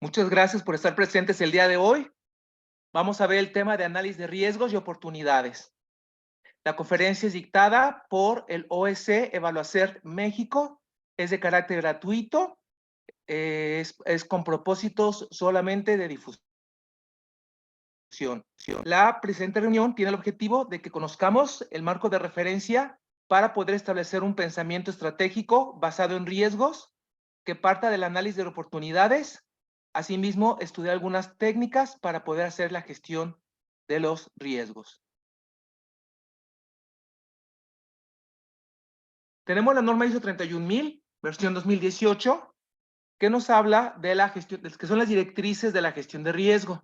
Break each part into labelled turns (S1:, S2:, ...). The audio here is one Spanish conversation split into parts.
S1: Muchas gracias por estar presentes el día de hoy. Vamos a ver el tema de análisis de riesgos y oportunidades. La conferencia es dictada por el OEC Evaluacer México, es de carácter gratuito, es con propósitos solamente de difusión. La presente reunión tiene el objetivo de que conozcamos el marco de referencia para poder establecer un pensamiento estratégico basado en riesgos que parta del análisis de oportunidades. Asimismo, estudiar algunas técnicas para poder hacer la gestión de los riesgos. Tenemos la norma ISO 31000, versión 2018, que nos habla de la gestión, que son las directrices de la gestión de riesgo.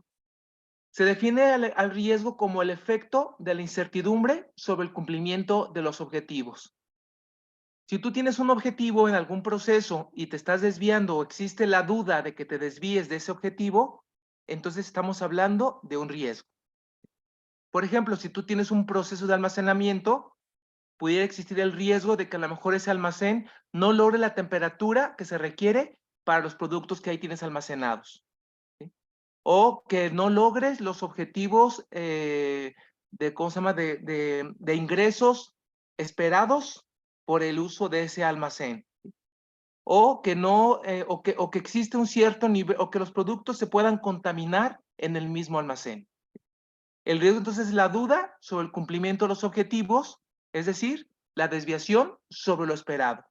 S1: Se define al riesgo como el efecto de la incertidumbre sobre el cumplimiento de los objetivos. Si tú tienes un objetivo en algún proceso y te estás desviando o existe la duda de que te desvíes de ese objetivo, entonces estamos hablando de un riesgo. Por ejemplo, si tú tienes un proceso de almacenamiento, pudiera existir el riesgo de que a lo mejor ese almacén no logre la temperatura que se requiere para los productos que ahí tienes almacenados, ¿sí? O que no logres los objetivos ¿cómo se llama? De ingresos esperados por el uso de ese almacén. O que no, o que existe un cierto nivel, o que los productos se puedan contaminar en el mismo almacén. El riesgo entonces es la duda sobre el cumplimiento de los objetivos, es decir, la desviación sobre lo esperado.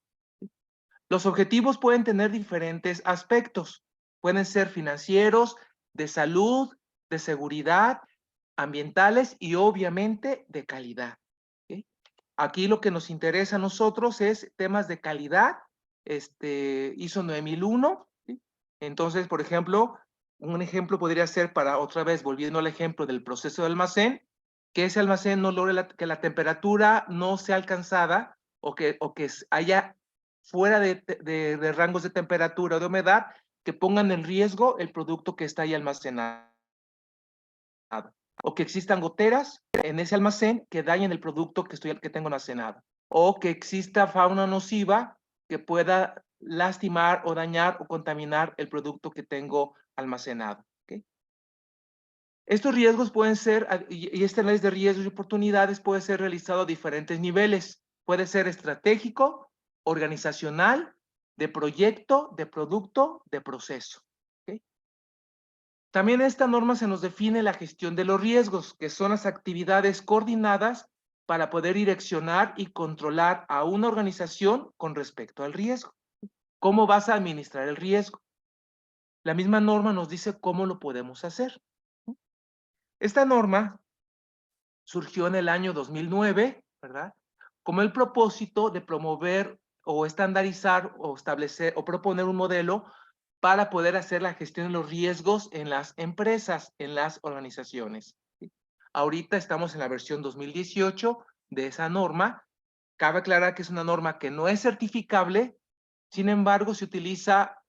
S1: Los objetivos pueden tener diferentes aspectos. Pueden ser financieros, de salud, de seguridad, ambientales y obviamente de calidad. ¿Sí? Aquí lo que nos interesa a nosotros es temas de calidad, ISO 9001. ¿Sí? Entonces, por ejemplo, un ejemplo podría ser para, otra vez, volviendo al ejemplo del proceso de almacén, que ese almacén no logre que la temperatura no sea alcanzada o que haya fuera de rangos de temperatura o de humedad que pongan en riesgo el producto que está ahí almacenado. O que existan goteras en ese almacén que dañen el producto que tengo almacenado. O que exista fauna nociva que pueda lastimar o dañar o contaminar el producto que tengo almacenado. ¿Okay? Estos riesgos pueden ser, y este análisis de riesgos y oportunidades puede ser realizado a diferentes niveles. Puede ser estratégico, organizacional, de proyecto, de producto, de proceso. ¿Okay? También en esta norma se nos define la gestión de los riesgos, que son las actividades coordinadas para poder direccionar y controlar a una organización con respecto al riesgo. ¿Cómo vas a administrar el riesgo? La misma norma nos dice cómo lo podemos hacer. Esta norma surgió en el año 2009, ¿verdad? Como el propósito de promover o estandarizar o establecer o proponer un modelo para poder hacer la gestión de los riesgos en las empresas, en las organizaciones. ¿Sí? Ahorita estamos en la versión 2018 de esa norma. Cabe aclarar que es una norma que no es certificable, sin embargo, se utiliza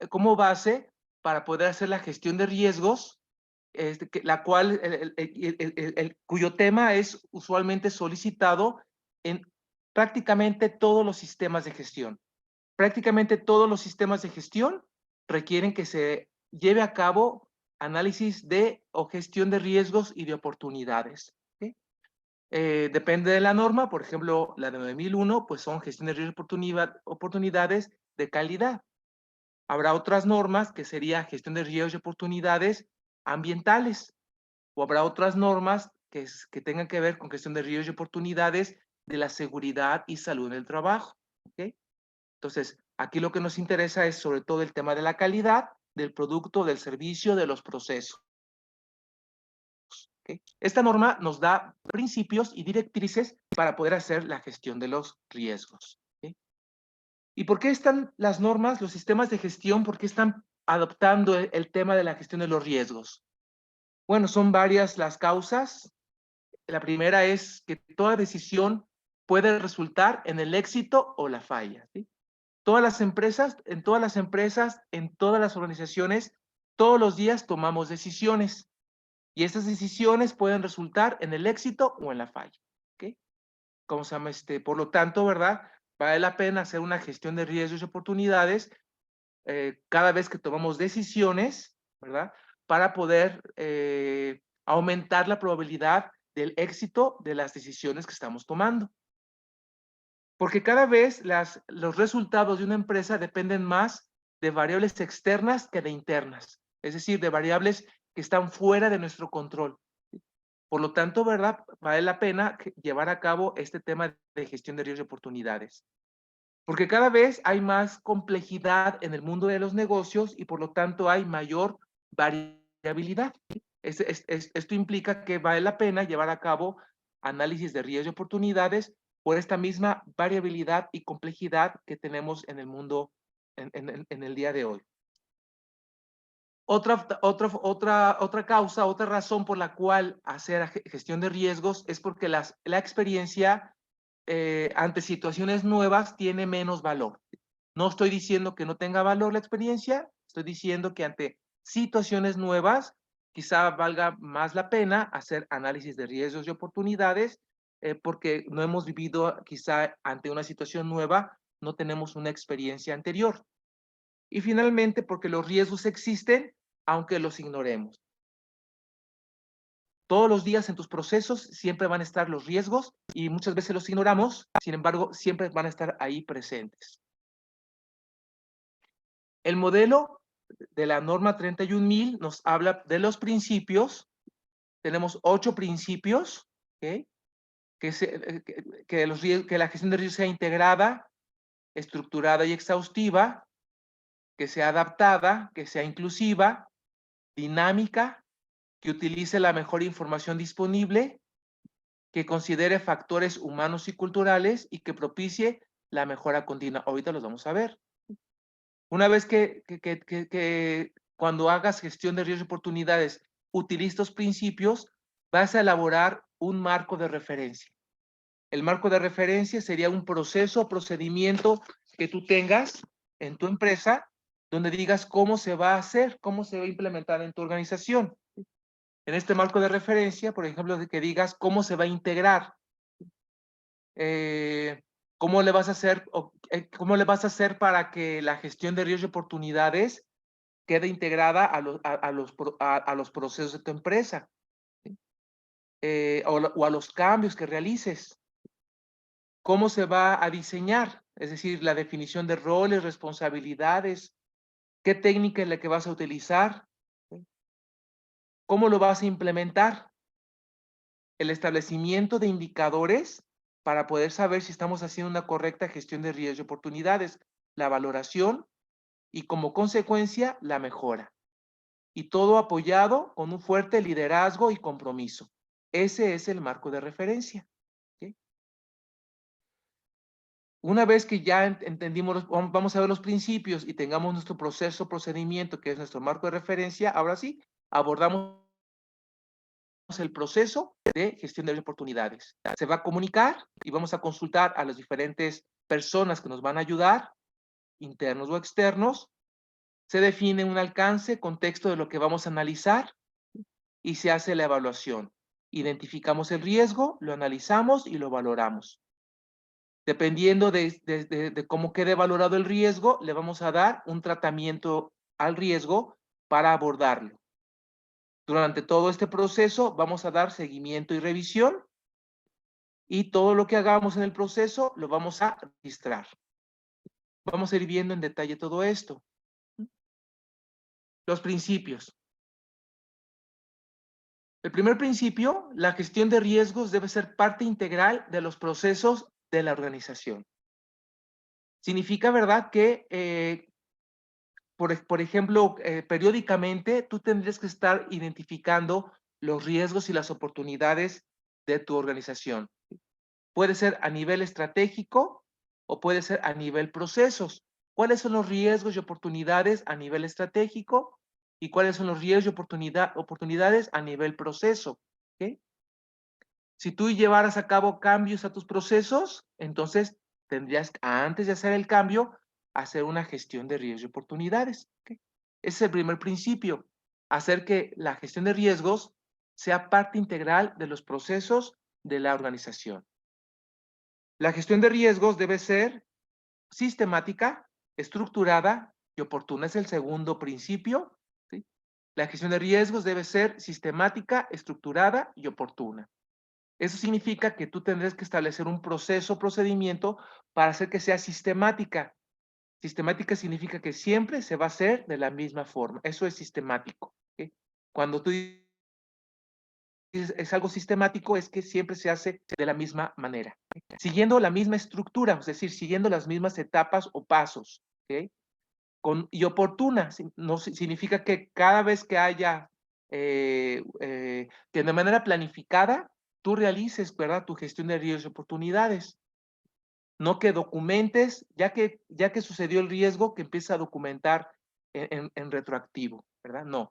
S1: como base para poder hacer la gestión de riesgos, la cual, cuyo tema es usualmente solicitado en prácticamente todos los sistemas de gestión. Prácticamente todos los sistemas de gestión requieren que se lleve a cabo análisis de o gestión de riesgos y de oportunidades. ¿Sí? Depende de la norma, por ejemplo, la de 9001, pues son gestión de riesgos y oportunidades de calidad. Habrá otras normas que sería gestión de riesgos y oportunidades ambientales, o habrá otras normas que tengan que ver con gestión de riesgos y oportunidades de la seguridad y salud en el trabajo. ¿Okay? Entonces, aquí lo que nos interesa es sobre todo el tema de la calidad del producto, del servicio, de los procesos. ¿Okay? Esta norma nos da principios y directrices para poder hacer la gestión de los riesgos. ¿Okay? ¿Y por qué están las normas, los sistemas de gestión, por qué están adoptando el tema de la gestión de los riesgos? Bueno, son varias las causas. La primera es que toda decisión puede resultar en el éxito o la falla. ¿Sí? Todas las empresas, en todas las organizaciones, todos los días tomamos decisiones y esas decisiones pueden resultar en el éxito o en la falla. ¿Okay? ¿Cómo se llama? Por lo tanto, ¿verdad? Vale la pena hacer una gestión de riesgos y oportunidades cada vez que tomamos decisiones, ¿verdad? Para poder aumentar la probabilidad del éxito de las decisiones que estamos tomando. Porque cada vez los resultados de una empresa dependen más de variables externas que de internas, es decir, de variables que están fuera de nuestro control. Por lo tanto, ¿verdad? Vale la pena llevar a cabo este tema de gestión de riesgos y oportunidades. Porque cada vez hay más complejidad en el mundo de los negocios y por lo tanto hay mayor variabilidad. Esto implica que vale la pena llevar a cabo análisis de riesgos y oportunidades por esta misma variabilidad y complejidad que tenemos en el mundo en el día de hoy. Otra causa, otra razón por la cual hacer gestión de riesgos es porque la experiencia ante situaciones nuevas tiene menos valor. No estoy diciendo que no tenga valor la experiencia, estoy diciendo que ante situaciones nuevas quizá valga más la pena hacer análisis de riesgos y oportunidades porque no hemos vivido quizá ante una situación nueva, no tenemos una experiencia anterior. Y finalmente porque los riesgos existen aunque los ignoremos. Todos los días en tus procesos siempre van a estar los riesgos y muchas veces los ignoramos, sin embargo, siempre van a estar ahí presentes. El modelo de la norma 31000 nos habla de los principios. Tenemos 8 principios, ¿okay? Que la gestión de riesgos sea integrada, estructurada y exhaustiva, que sea adaptada, que sea inclusiva, dinámica, que utilice la mejor información disponible, que considere factores humanos y culturales y que propicie la mejora continua. Ahorita los vamos a ver. Una vez que cuando hagas gestión de riesgos y oportunidades, utilices estos principios, vas a elaborar un marco de referencia. El marco de referencia sería un proceso o procedimiento que tú tengas en tu empresa donde digas cómo se va a hacer, cómo se va a implementar en tu organización. En este marco de referencia, por ejemplo, de que digas cómo se va a integrar, cómo le vas a hacer, cómo le vas a hacer para que la gestión de riesgos y oportunidades quede integrada a los procesos de tu empresa, ¿sí? O a los cambios que realices. ¿Cómo se va a diseñar? Es decir, la definición de roles, responsabilidades, qué técnica es la que vas a utilizar, ¿sí? ¿Cómo lo vas a implementar? El establecimiento de indicadores para poder saber si estamos haciendo una correcta gestión de riesgos y oportunidades, la valoración y como consecuencia la mejora. Y todo apoyado con un fuerte liderazgo y compromiso. Ese es el marco de referencia. ¿Sí? Una vez que ya entendimos, vamos a ver los principios y tengamos nuestro proceso, procedimiento, que es nuestro marco de referencia, ahora sí, abordamos el proceso de gestión de oportunidades. Se va a comunicar y vamos a consultar a las diferentes personas que nos van a ayudar, internos o externos. Se define un alcance, contexto de lo que vamos a analizar y se hace la evaluación. Identificamos el riesgo, lo analizamos y lo valoramos. Dependiendo de cómo quede valorado el riesgo, le vamos a dar un tratamiento al riesgo para abordarlo. Durante todo este proceso vamos a dar seguimiento y revisión y todo lo que hagamos en el proceso lo vamos a registrar. Vamos a ir viendo en detalle todo esto. Los principios. El primer principio, la gestión de riesgos debe ser parte integral de los procesos de la organización. Significa, ¿verdad?, que, por ejemplo, periódicamente tú tendrías que estar identificando los riesgos y las oportunidades de tu organización. Puede ser a nivel estratégico o puede ser a nivel procesos. ¿Cuáles son los riesgos y oportunidades a nivel estratégico? ¿Y cuáles son los riesgos y oportunidades a nivel proceso? ¿Okay? Si tú llevaras a cabo cambios a tus procesos, entonces tendrías, antes de hacer el cambio, hacer una gestión de riesgos y oportunidades. ¿Okay? Ese es el primer principio, hacer que la gestión de riesgos sea parte integral de los procesos de la organización. La gestión de riesgos debe ser sistemática, estructurada y oportuna. Es el segundo principio, ¿sí? La gestión de riesgos debe ser sistemática, estructurada y oportuna. Eso significa que tú tendrás que establecer un proceso, procedimiento para hacer que sea sistemática. Sistemática significa que siempre se va a hacer de la misma forma. Eso es sistemático, ¿ok? Cuando tú dices es algo sistemático, es que siempre se hace de la misma manera, siguiendo la misma estructura, es decir, siguiendo las mismas etapas o pasos, ¿ok? Y oportuna, no significa que cada vez que haya, que de manera planificada, tú realices, ¿verdad?, tu gestión de riesgos y oportunidades. No que documentes, ya que sucedió el riesgo, que empieces a documentar en retroactivo, ¿verdad? No.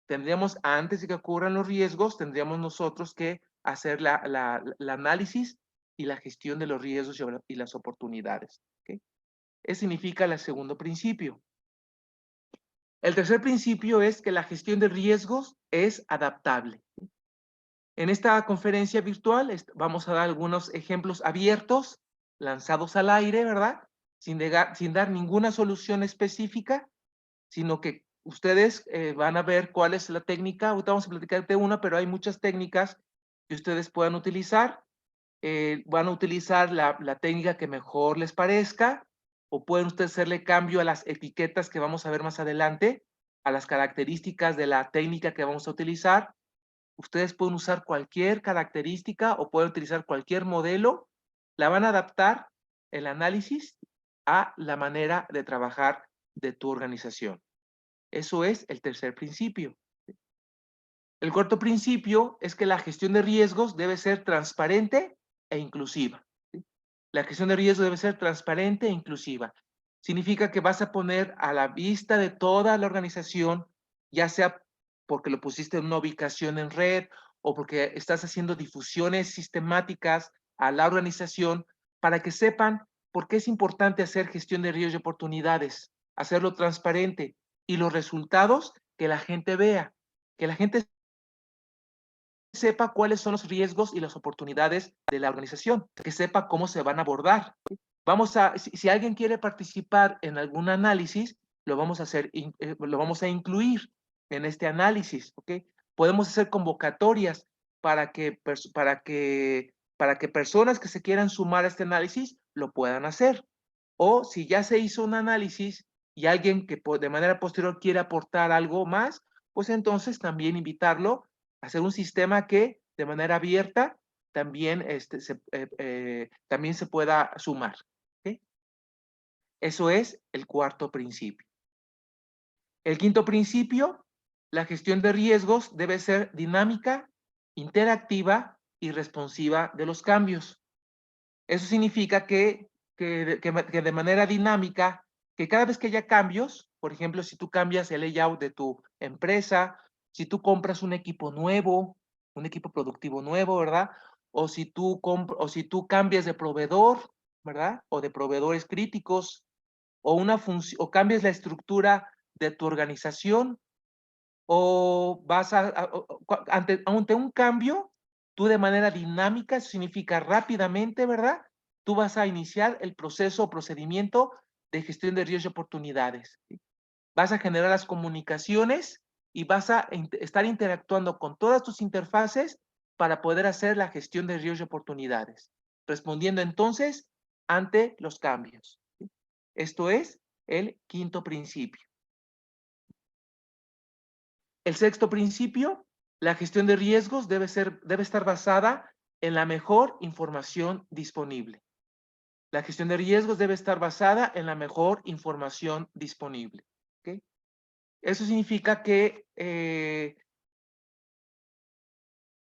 S1: Tendríamos, antes de que ocurran los riesgos, tendríamos nosotros que hacer la análisis y la gestión de los riesgos y las oportunidades, ¿ok? Eso significa el segundo principio. El tercer principio es que la gestión de riesgos es adaptable. En esta conferencia virtual vamos a dar algunos ejemplos abiertos, lanzados al aire, ¿verdad? Sin dar ninguna solución específica, sino que ustedes van a ver cuál es la técnica. Ahorita vamos a platicar de una, pero hay muchas técnicas que ustedes puedan utilizar. Van a utilizar la técnica que mejor les parezca, o pueden ustedes hacerle cambio a las etiquetas que vamos a ver más adelante, a las características de la técnica que vamos a utilizar. Ustedes pueden usar cualquier característica o pueden utilizar cualquier modelo, la van a adaptar el análisis a la manera de trabajar de tu organización. Eso es el tercer principio. El cuarto principio es que la gestión de riesgos debe ser transparente e inclusiva. La gestión de riesgos debe ser transparente e inclusiva. Significa que vas a poner a la vista de toda la organización, ya sea porque lo pusiste en una ubicación en red o porque estás haciendo difusiones sistemáticas a la organización, para que sepan por qué es importante hacer gestión de riesgos y oportunidades, hacerlo transparente y los resultados que la gente vea, que la gente sepa cuáles son los riesgos y las oportunidades de la organización, que sepa cómo se van a abordar. Si alguien quiere participar en algún análisis, lo vamos a hacer, lo vamos a incluir en este análisis, ¿ok? Podemos hacer convocatorias para que personas que se quieran sumar a este análisis lo puedan hacer. O si ya se hizo un análisis y alguien que de manera posterior quiere aportar algo más, pues entonces también invitarlo a hacer un sistema que de manera abierta también, también se pueda sumar. ¿Okay? Eso es el cuarto principio. El quinto principio, la gestión de riesgos debe ser dinámica, interactiva y responsiva de los cambios. Eso significa que de manera dinámica, que cada vez que haya cambios, por ejemplo, si tú cambias el layout de tu empresa, si tú compras un equipo nuevo, un equipo productivo nuevo, ¿verdad? O si tú cambias de proveedor, ¿verdad? O de proveedores críticos, o cambias la estructura de tu organización, o vas ante un cambio, tú de manera dinámica, eso significa rápidamente, ¿verdad? Tú vas a iniciar el proceso o procedimiento de gestión de riesgos y oportunidades. ¿Sí? Vas a generar las comunicaciones y vas a estar interactuando con todas tus interfaces para poder hacer la gestión de riesgos y oportunidades, respondiendo entonces ante los cambios. ¿Sí? Esto es el quinto principio. El sexto principio, la gestión de riesgos debe estar basada en la mejor información disponible. La gestión de riesgos debe estar basada en la mejor información disponible. ¿Okay? Eso significa que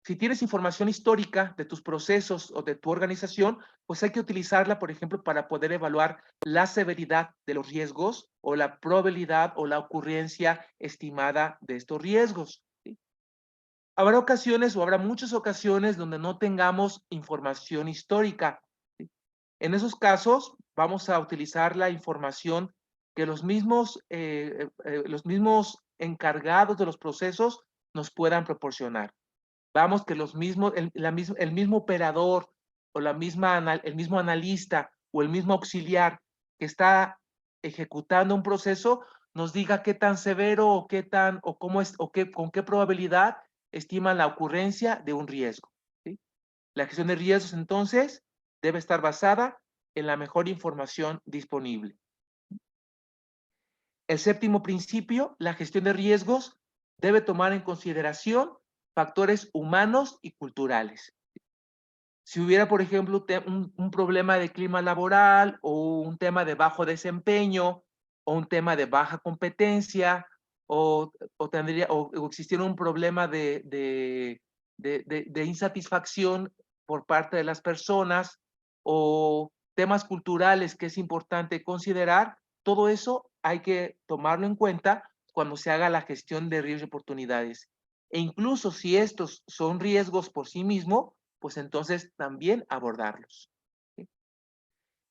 S1: si tienes información histórica de tus procesos o de tu organización, pues hay que utilizarla, por ejemplo, para poder evaluar la severidad de los riesgos o la probabilidad o la ocurrencia estimada de estos riesgos. ¿Sí? Habrá ocasiones o habrá muchas ocasiones donde no tengamos información histórica. ¿Sí? En esos casos, vamos a utilizar la información que los mismos encargados de los procesos nos puedan proporcionar. Vamos, que el mismo operador o el mismo analista o el mismo auxiliar que está ejecutando un proceso nos diga qué tan severo o qué tan, o cómo es, o qué, con qué probabilidad estiman la ocurrencia de un riesgo, ¿sí? La gestión de riesgos, entonces, debe estar basada en la mejor información disponible. El séptimo principio, la gestión de riesgos debe tomar en consideración factores humanos y culturales. Si hubiera, por ejemplo, un problema de clima laboral o un tema de bajo desempeño o un tema de baja competencia o existiera un problema de insatisfacción por parte de las personas o temas culturales que es importante considerar, todo eso hay que tomarlo en cuenta cuando se haga la gestión de riesgos y oportunidades. E incluso si estos son riesgos por sí mismos, pues entonces también abordarlos, ¿sí?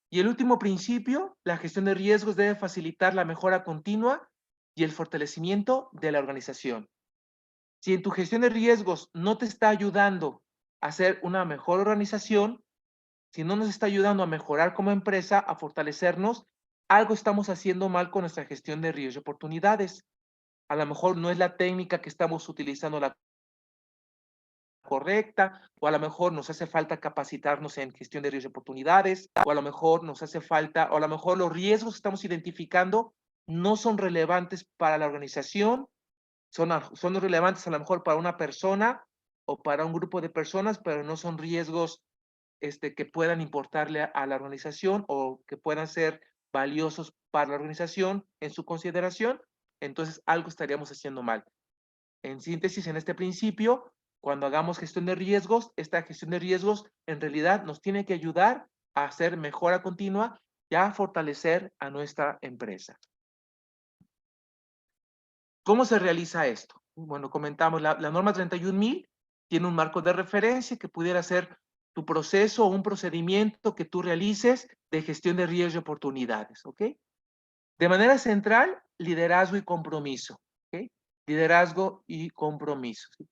S1: Y el último principio, la gestión de riesgos debe facilitar la mejora continua y el fortalecimiento de la organización. Si en tu gestión de riesgos no te está ayudando a ser una mejor organización, si no nos está ayudando a mejorar como empresa, a fortalecernos, algo estamos haciendo mal con nuestra gestión de riesgos y oportunidades. A lo mejor no es la técnica que estamos utilizando la correcta, o a lo mejor nos hace falta capacitarnos en gestión de riesgos y oportunidades, o a lo mejor nos hace falta, o a lo mejor los riesgos que estamos identificando no son relevantes para la organización, son relevantes a lo mejor para una persona o para un grupo de personas, pero no son riesgos que puedan importarle a la organización o que puedan ser valiosos para la organización en su consideración, entonces algo estaríamos haciendo mal. En síntesis, en este principio, cuando hagamos gestión de riesgos, esta gestión de riesgos en realidad nos tiene que ayudar a hacer mejora continua y a fortalecer a nuestra empresa. ¿Cómo se realiza esto? Bueno, comentamos, la norma 31.000 tiene un marco de referencia que pudiera ser tu proceso o un procedimiento que tú realices de gestión de riesgos y oportunidades, ¿ok? De manera central, liderazgo y compromiso, ¿ok? Liderazgo y compromiso, ¿sí?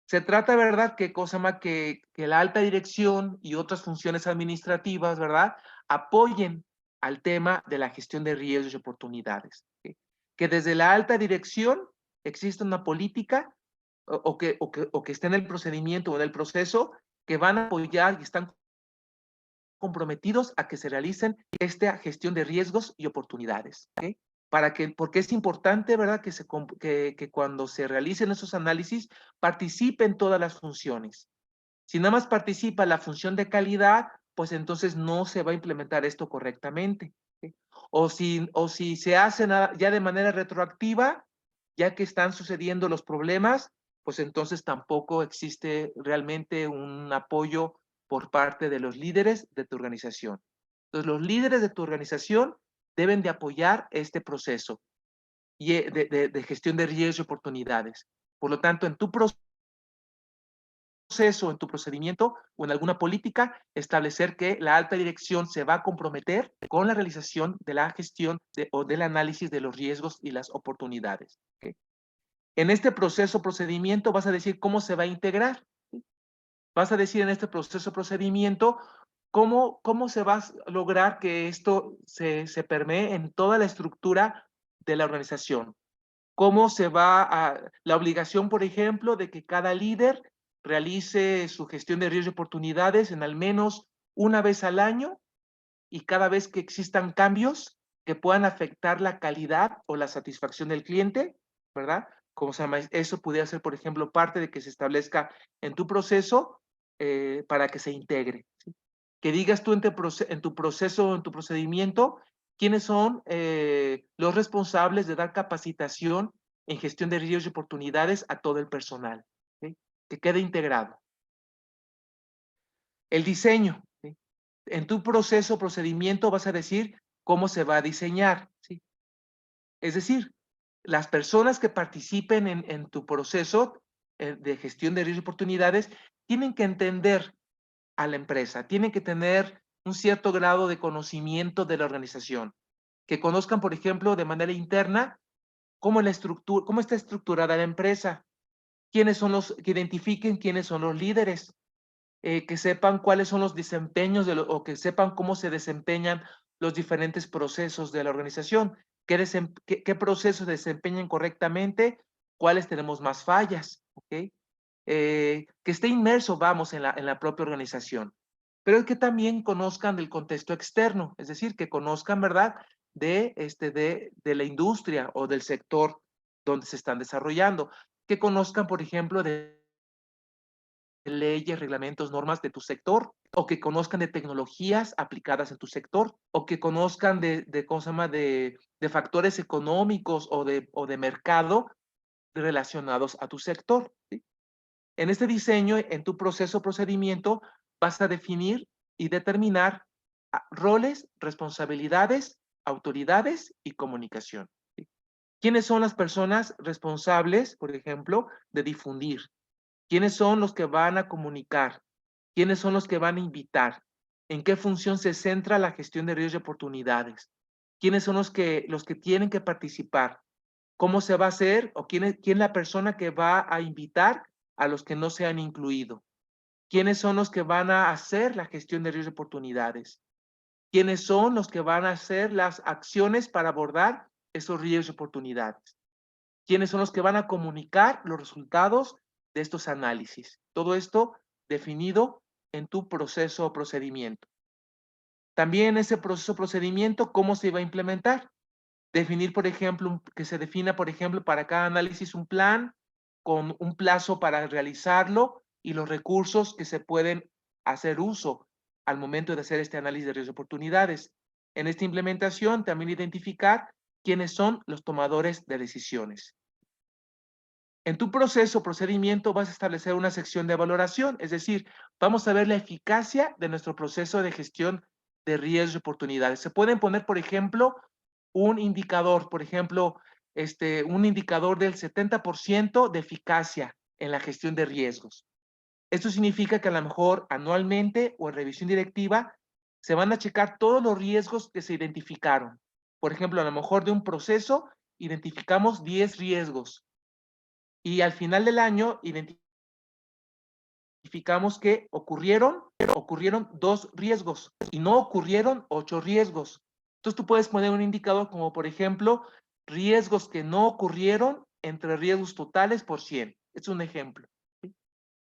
S1: Se trata, ¿verdad?, que cosa más que la alta dirección y otras funciones administrativas, ¿verdad?, apoyen al tema de la gestión de riesgos y oportunidades, ¿sí? Que desde la alta dirección exista una política o que esté en el procedimiento o en el proceso que van a apoyar y están comprometidos a que se realicen esta gestión de riesgos y oportunidades, ¿ok? Porque es importante, ¿verdad?, que cuando se realicen esos análisis participen todas las funciones. Si nada más participa la función de calidad, pues entonces no se va a implementar esto correctamente, ¿sí? O si se hace ya de manera retroactiva, ya que están sucediendo los problemas, pues entonces tampoco existe realmente un apoyo por parte de los líderes de tu organización. Entonces, los líderes de tu organización deben de apoyar este proceso de gestión de riesgos y oportunidades. Por lo tanto, en tu proceso, en tu procedimiento o en alguna política, establecer que la alta dirección se va a comprometer con la realización de la gestión o del análisis de los riesgos y las oportunidades, ¿okay? En este procedimiento vas a decir cómo se va a integrar, ¿sí? Vas a decir en este procedimiento cómo se va a lograr que esto se permee en toda la estructura de la organización. Cómo se va la obligación, por ejemplo, de que cada líder realice su gestión de riesgos y oportunidades en al menos una vez al año y cada vez que existan cambios que puedan afectar la calidad o la satisfacción del cliente, ¿verdad? Como se llama, eso pudiera ser, por ejemplo, parte de que se establezca en tu proceso para que se integre, ¿sí? Que digas tú en tu proceso, en tu procedimiento, quiénes son los responsables de dar capacitación en gestión de riesgos y oportunidades a todo el personal, ¿sí? Que quede integrado. El diseño, ¿sí? En tu procedimiento vas a decir cómo se va a diseñar, ¿sí? Es decir, las personas que participen en tu proceso de gestión de riesgos y oportunidades tienen que entender a la empresa, tienen que tener un cierto grado de conocimiento de la organización, que conozcan, por ejemplo, de manera interna cómo está estructurada la empresa, que identifiquen quiénes son los líderes, que sepan cuáles son los desempeños o que sepan cómo se desempeñan los diferentes procesos de la organización. ¿Qué procesos desempeñan correctamente? ¿Cuáles tenemos más fallas? ¿Ok? Que esté inmerso, vamos, en la propia organización. Pero es que también conozcan del contexto externo, es decir, que conozcan, ¿verdad?, de la industria o del sector donde se están desarrollando. Que conozcan, por ejemplo, de leyes, reglamentos, normas de tu sector, o que conozcan de tecnologías aplicadas en tu sector, o que conozcan ¿cómo se llama?, de factores económicos o de mercado relacionados a tu sector, ¿sí? En este diseño, en tu proceso o procedimiento, vas a definir y determinar roles, responsabilidades, autoridades y comunicación, ¿sí? ¿Quiénes son las personas responsables, por ejemplo, de difundir? ¿Quiénes son los que van a comunicar? ¿Quiénes son los que van a invitar? ¿En qué función se centra la gestión de riesgos y oportunidades? ¿Quiénes son los que tienen que participar? ¿Cómo se va a hacer? ¿O quién es la persona que va a invitar a los que no se han incluido? ¿Quiénes son los que van a hacer la gestión de riesgos y oportunidades? ¿Quiénes son los que van a hacer las acciones para abordar esos riesgos y oportunidades? ¿Quiénes son los que van a comunicar los resultados de estos análisis? Todo esto definido en tu proceso o procedimiento. También ese proceso o procedimiento, ¿cómo se va a implementar? Definir, por ejemplo, que se defina, por ejemplo, para cada análisis un plan con un plazo para realizarlo y los recursos que se pueden hacer uso al momento de hacer este análisis de riesgos y oportunidades. En esta implementación también identificar quiénes son los tomadores de decisiones. En tu proceso o procedimiento vas a establecer una sección de valoración, es decir, vamos a ver la eficacia de nuestro proceso de gestión de riesgos y oportunidades. Se pueden poner, por ejemplo, un indicador, por ejemplo, un indicador del 70% de eficacia en la gestión de riesgos. Esto significa que a lo mejor anualmente o en revisión directiva se van a checar todos los riesgos que se identificaron. Por ejemplo, a lo mejor de un proceso identificamos 10 riesgos y al final del año identificamos que ocurrieron 2 riesgos y no ocurrieron 8 riesgos. Entonces tú puedes poner un indicador como, por ejemplo, riesgos que no ocurrieron entre riesgos totales por 100. Es un ejemplo, ¿sí?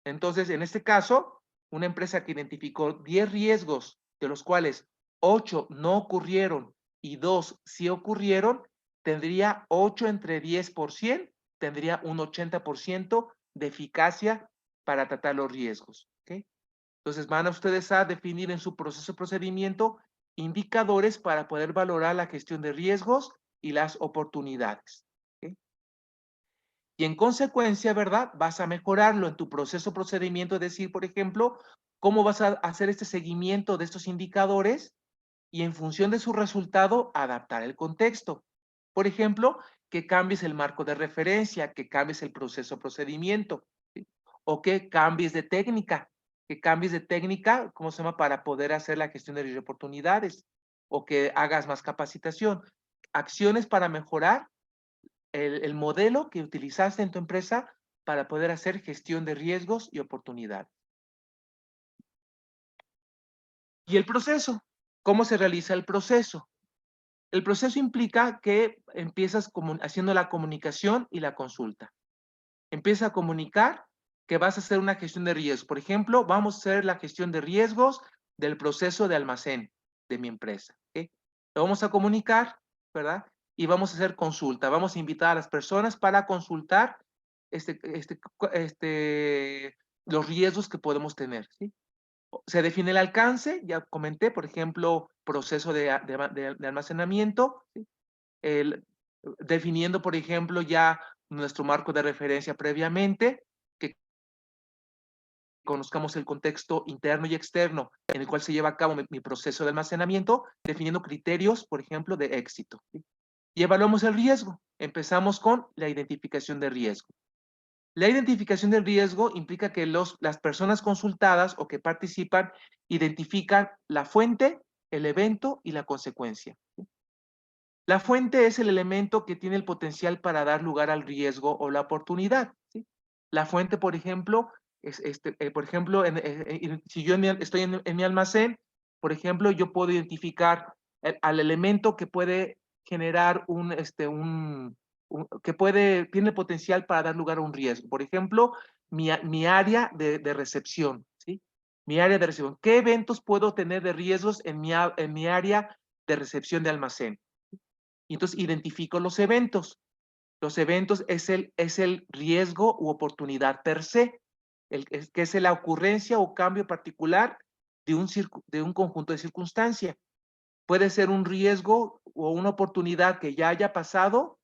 S1: Entonces, en este caso, una empresa que identificó 10 riesgos, de los cuales 8 no ocurrieron y 2 sí ocurrieron, tendría 8 entre 10 por 100, tendría un 80% de eficacia para tratar los riesgos, ¿ok? Entonces van a ustedes a definir en su proceso de procedimiento indicadores para poder valorar la gestión de riesgos y las oportunidades, ¿ok? Y en consecuencia, ¿verdad? Vas a mejorarlo en tu proceso o procedimiento, es decir, por ejemplo, cómo vas a hacer este seguimiento de estos indicadores y en función de su resultado, adaptar el contexto. Por ejemplo, que cambies el marco de referencia, que cambies el proceso o procedimiento, ¿sí? O que cambies de técnica, ¿cómo se llama?, para poder hacer la gestión de riesgos y oportunidades, o que hagas más capacitación. Acciones para mejorar el modelo que utilizaste en tu empresa para poder hacer gestión de riesgos y oportunidades. Y el proceso, ¿cómo se realiza el proceso? El proceso implica que empiezas haciendo la comunicación y la consulta. Empieza a comunicar que vas a hacer una gestión de riesgos. Por ejemplo, vamos a hacer la gestión de riesgos del proceso de almacén de mi empresa, ¿ok? Lo vamos a comunicar, ¿verdad? Y vamos a hacer consulta. Vamos a invitar a las personas para consultar este, este, los riesgos que podemos tener, ¿sí? Se define el alcance, ya comenté, por ejemplo, proceso de almacenamiento, ¿sí? El, definiendo, por ejemplo, ya nuestro marco de referencia previamente, que conozcamos el contexto interno y externo en el cual se lleva a cabo mi proceso de almacenamiento, definiendo criterios, por ejemplo, de éxito, ¿sí? Y evaluamos el riesgo. Empezamos con la identificación de riesgo. La identificación del riesgo implica que las personas consultadas o que participan identifican la fuente, el evento y la consecuencia. La fuente es el elemento que tiene el potencial para dar lugar al riesgo o la oportunidad, ¿sí? La fuente, por ejemplo, si yo estoy en mi almacén, por ejemplo, yo puedo identificar al elemento que puede generar tiene el potencial para dar lugar a un riesgo. Por ejemplo, mi área de recepción, ¿sí? Mi área de recepción. ¿Qué eventos puedo tener de riesgos en mi área de recepción de almacén? Y entonces identifico los eventos. Los eventos es el riesgo u oportunidad per se, que es la ocurrencia o cambio particular de un conjunto de circunstancias. Puede ser un riesgo o una oportunidad que ya haya pasado,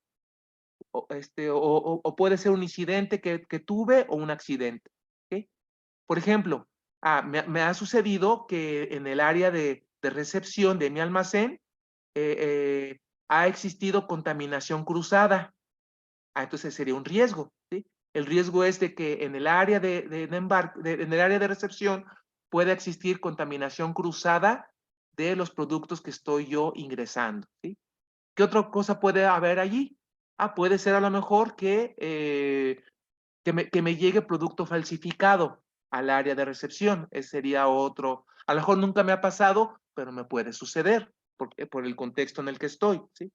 S1: o puede ser un incidente que tuve o un accidente. ¿Okay? Por ejemplo, me ha sucedido que en el área de recepción de mi almacén ha existido contaminación cruzada. Entonces sería un riesgo, ¿sí? El riesgo es de que en el área en el área de recepción pueda existir contaminación cruzada de los productos que estoy yo ingresando, ¿sí? ¿Qué otra cosa puede haber allí? Puede ser a lo mejor que me llegue producto falsificado al área de recepción. Ese sería otro. A lo mejor nunca me ha pasado, pero me puede suceder por el contexto en el que estoy, ¿sí?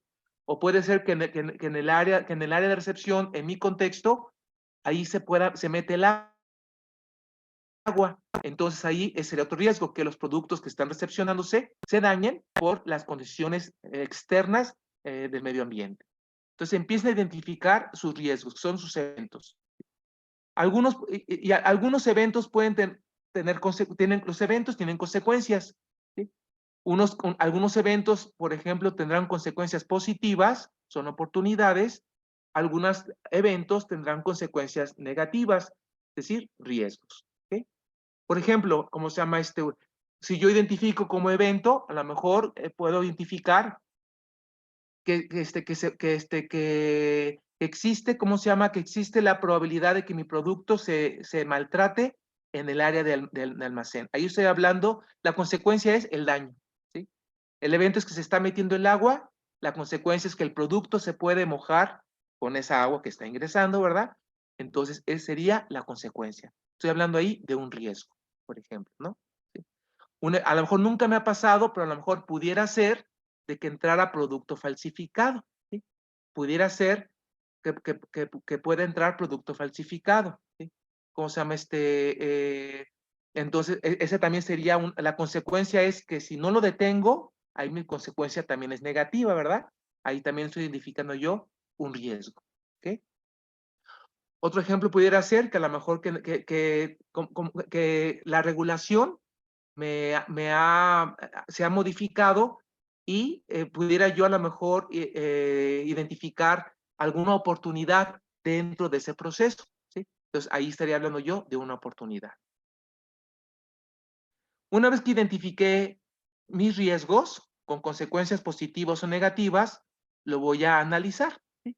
S1: O puede ser que en el área de recepción, en mi contexto, ahí se mete el agua. Entonces ahí sería otro riesgo, que los productos que están recepcionándose se dañen por las condiciones externas del medio ambiente. Entonces empiezan a identificar sus riesgos, son sus eventos. Algunos eventos pueden los eventos tienen consecuencias, ¿sí? Algunos eventos, por ejemplo, tendrán consecuencias positivas, son oportunidades. Algunos eventos tendrán consecuencias negativas, es decir, riesgos. ¿Okay? Por ejemplo, ¿cómo se llama si yo identifico como evento, a lo mejor puedo identificar que existe, ¿cómo se llama? Que existe la probabilidad de que mi producto se maltrate en el área del almacén. Ahí estoy hablando, la consecuencia es el daño, ¿sí? El evento es que se está metiendo el agua, la consecuencia es que el producto se puede mojar con esa agua que está ingresando, ¿verdad? Entonces, esa sería la consecuencia. Estoy hablando ahí de un riesgo, por ejemplo, ¿no? ¿Sí? A lo mejor nunca me ha pasado, pero a lo mejor pudiera ser de que entrara producto falsificado, ¿sí? Pudiera ser que pueda entrar producto falsificado, ¿sí? ¿Cómo se llama entonces, esa también sería la consecuencia es que si no lo detengo, ahí mi consecuencia también es negativa, ¿verdad? Ahí también estoy identificando yo un riesgo, ¿ok? Otro ejemplo pudiera ser que a lo mejor que la regulación se ha modificado y pudiera yo a lo mejor identificar alguna oportunidad dentro de ese proceso, ¿sí? Entonces ahí estaría hablando yo de una oportunidad. Una vez que identifiqué mis riesgos con consecuencias positivas o negativas, lo voy a analizar, ¿sí?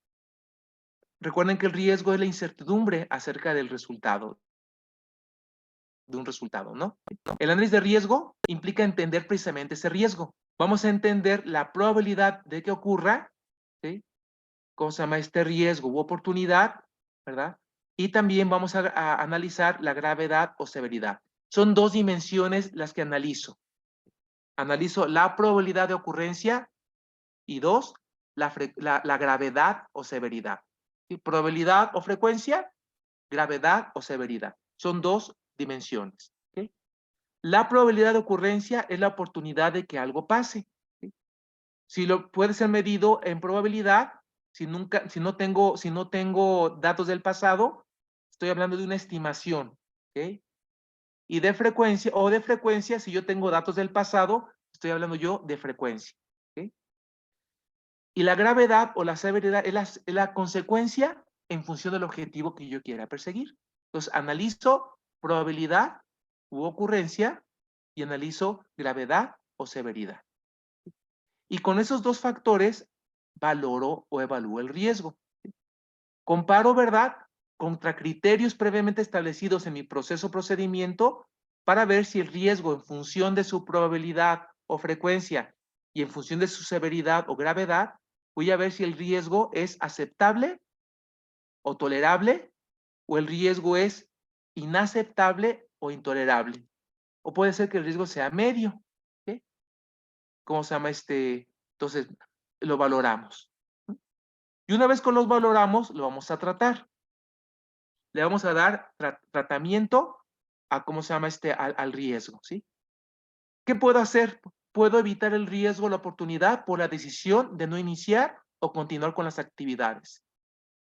S1: Recuerden que el riesgo es la incertidumbre acerca del resultado, de un resultado, ¿no? El análisis de riesgo implica entender precisamente ese riesgo. Vamos a entender la probabilidad de que ocurra, ¿sí? ¿Cómo se llama este riesgo u oportunidad, verdad? Y también vamos a analizar la gravedad o severidad. Son dos dimensiones las que analizo. Analizo la probabilidad de ocurrencia y dos, la gravedad o severidad. ¿Sí? Probabilidad o frecuencia, gravedad o severidad. Son dos dimensiones. ¿Okay? La probabilidad de ocurrencia es la oportunidad de que algo pase. ¿Sí? Si lo puede ser medido en probabilidad, si no tengo datos del pasado, estoy hablando de una estimación. ¿Okay? Y de frecuencia, si yo tengo datos del pasado, estoy hablando yo de frecuencia. ¿Okay? Y la gravedad o la severidad es la consecuencia en función del objetivo que yo quiera perseguir. Entonces, analizo probabilidad u ocurrencia y analizo gravedad o severidad. Y con esos dos factores valoro o evalúo el riesgo. Comparo, ¿verdad?, contra criterios previamente establecidos en mi procedimiento para ver si el riesgo en función de su probabilidad o frecuencia y en función de su severidad o gravedad, voy a ver si el riesgo es aceptable o tolerable o el riesgo es inaceptable o intolerable. O puede ser que el riesgo sea medio. ¿Okay? ¿cómo se llama? Entonces, lo valoramos. Y una vez que los valoramos, lo vamos a tratar. Le vamos a dar tratamiento a, ¿cómo se llama? Al riesgo, ¿sí? ¿Qué puedo hacer? Puedo evitar el riesgo o la oportunidad por la decisión de no iniciar o continuar con las actividades.